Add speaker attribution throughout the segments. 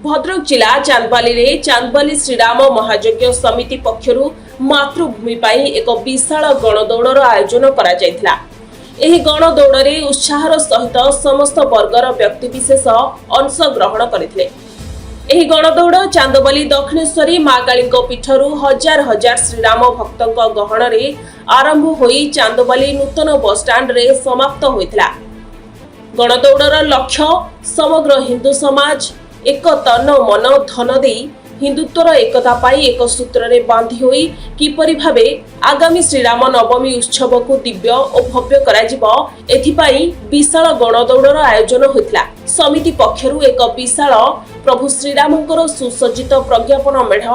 Speaker 1: भद्रक जिला चांदबाली रे चांदबाली श्रीराम महायज्ञ समिति पक्षरु मातृभूमि पाई एक विशाल गणदौड़र आयोजन करा जायथिला। एही गणदौड़रे उत्साहर सहित समस्त वर्गर व्यक्तिविशेष अंश ग्रहण करथिले। एही गणदौड़ चांदबाली दक्षिणेश्वरी मां कालीको पीठरु हजार हजार श्रीराम भक्तक गहणरे आरंभ होई चांदबाली नूतन बस स्टैंड रे समाप्त होइथिला। गणदौड़र लक्ष्य समग्र हिंदू समाज एक तन मन धन दे हिंदुत्वर एकता पाई एक सूत्र रे बांधी होई किपरि भाबे आगामी श्रीराम नवमी उत्सव को दिव्य और भव्य करा जिवो एथिपाई विशाल गणदौड़र आयोजन होइतला। समिति पक्षरु एक विशाल प्रभु श्रीरामकर सुसज्जित प्रज्ञापन मेढ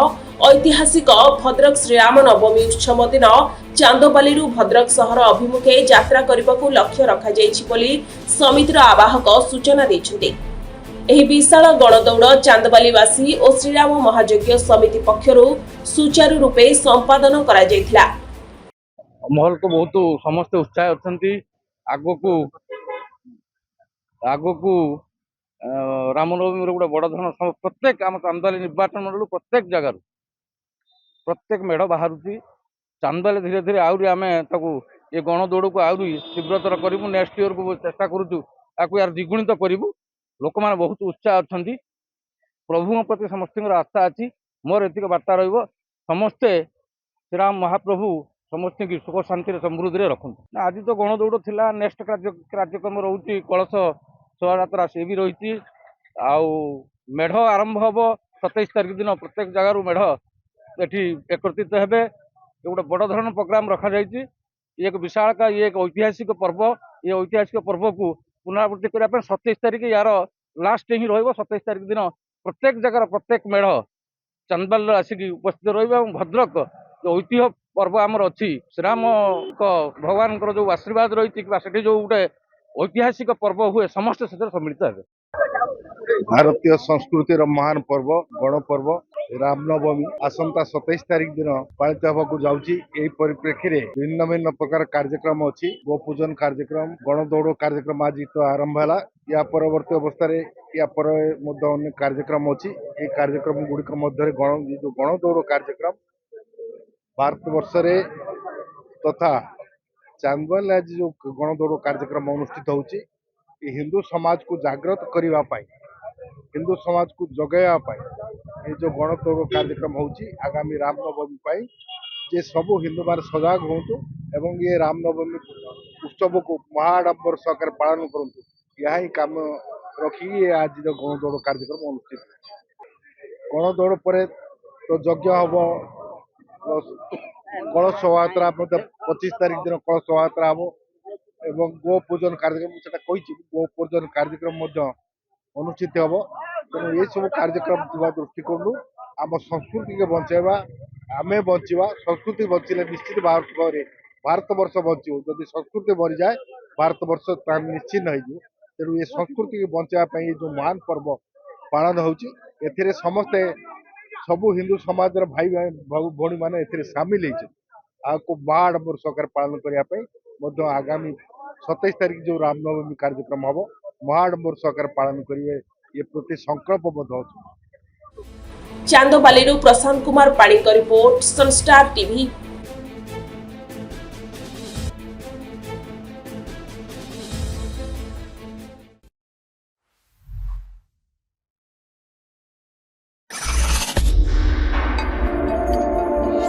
Speaker 1: ऐतिहासिक भद्रक श्रीराम नवमी उत्सव दिन चांदबाली भद्रक सहर अभिमुखे यात्रा करने लक्ष्य रखा जायछि बोली समितिर आवाहक सूचना दैछन्ते। एही विशाल गणदौड़ चांदबालीवासी और श्रीराम महायज्ञ समिति पक्षरु सुचारू रूपे संपादन करा जायथिला।
Speaker 2: महल तो बहुत समस्त उत्साह अछंती आगो को रामनवमी गोटे बड़ धरण प्रत्येक आम चांदबाली निर्वाचन मंडल प्रत्येक जगार प्रत्येक मेढ़ बाहर चांदबाली धीरे धीरे आहरी आम ये गणदौड़ को आहरी तीव्रतर करूँ नेक्स्ट इयर को चेष्टा करूँ यार द्विगुणित करूँ। लोक मैंने बहुत उत्साह अच्छा प्रभु प्रति समस्त आस्था अच्छी मोर एतिक बार्ता समस्ते श्रीराम महाप्रभु समस्त की सुख शांति समृद्धि रखुं। आज तो गणदौड़ थिला नेक्स्ट कार्यक्रम रोचे कलश शोभा से भी रही मेढ़ आरंभ हम 27 तारीख दिन प्रत्येक जगार मेढ़ ये एकत्रित हे गोटे बड़ धरण प्रोग्राम रखा जाए। एक विशाल का ये एक ऐतिहासिक पर्व ये ऐतिहासिक पर्व को पुनरावृत्ति करने 27 तारीख यार लास्ट ही रही 27 तारीख दिन प्रत्येक जगार प्रत्येक मेढ़ चांदबाली आसिक उपस्थित रहा। भद्रक जो ऐतिह्य पर्व आमर अच्छी श्रीराम भगवान जो आशीर्वाद रही जो गोटे ऐतिहासिक पर्व हुए समस्त से सम्मिलित है।
Speaker 3: भारतीय संस्कृतिर महान पर्व गण पर्व रामनवमी आसंता 27 तारीख दिन पालित होगा जाऊँगी। यही परिप्रेक्षी में भिन्न भिन्न प्रकार कार्यक्रम अच्छी गो पूजन कार्यक्रम गणदौड़ कार्यक्रम आज तो आरंभ है। या परवर्ती अवस्था या पर अन्य कार्यक्रम अच्छी ये कार्यक्रम गुड़िक मध्य जो गणदौड़ कार्यक्रम भारत वर्ष तथा चांदबाली आज जो गणदौड़ कार्यक्रम अनुष्ठित होची हिंदू समाज को जागृत करने हिंदू समाज को जगैया ये जो गणदौड़ कार्यक्रम होची आगामी रामनवमी जे सब हिंदू मान सजग हूँ एवं ये रामनवमी उत्सव को महाडंबर सहकार पालन करूँ यही काम रखी आज जो गणदौड़ कार्यक्रम अनुष्ठित गणदौड़ पर तो यज्ञ हम कलश शोभा 25 तारीख दिन कलश शोभा हम एवं गो पूजन कार्यक्रम से गो पूजन कार्यक्रम अनुष्ठित हम। तेणु ये सब कार्यक्रम दृष्टिकोण आम संस्कृति के बचाइबा आम बचा संस्कृति बचिले निश्चित भारत वर्ष बचो जदि संस्कृति मरी जाए भारत वर्ष निश्चिन्न हो। तेणु ये संस्कृति के बचाइवाई ये जो महान पर्व पालन होती समस्ते सबू हिंदू समाज भाई भौणी मैंने सामिल होती महाडंबर सहकार पालन करने आगामी 27 तारीख जो रामनवमी कार्यक्रम हम महाडंबर सहकार पालन करेंगे ये प्रति संकल्पबद्ध।
Speaker 1: चांदबाली प्रशांत कुमार पाणी रिपोर्ट सनस्टार टीवी।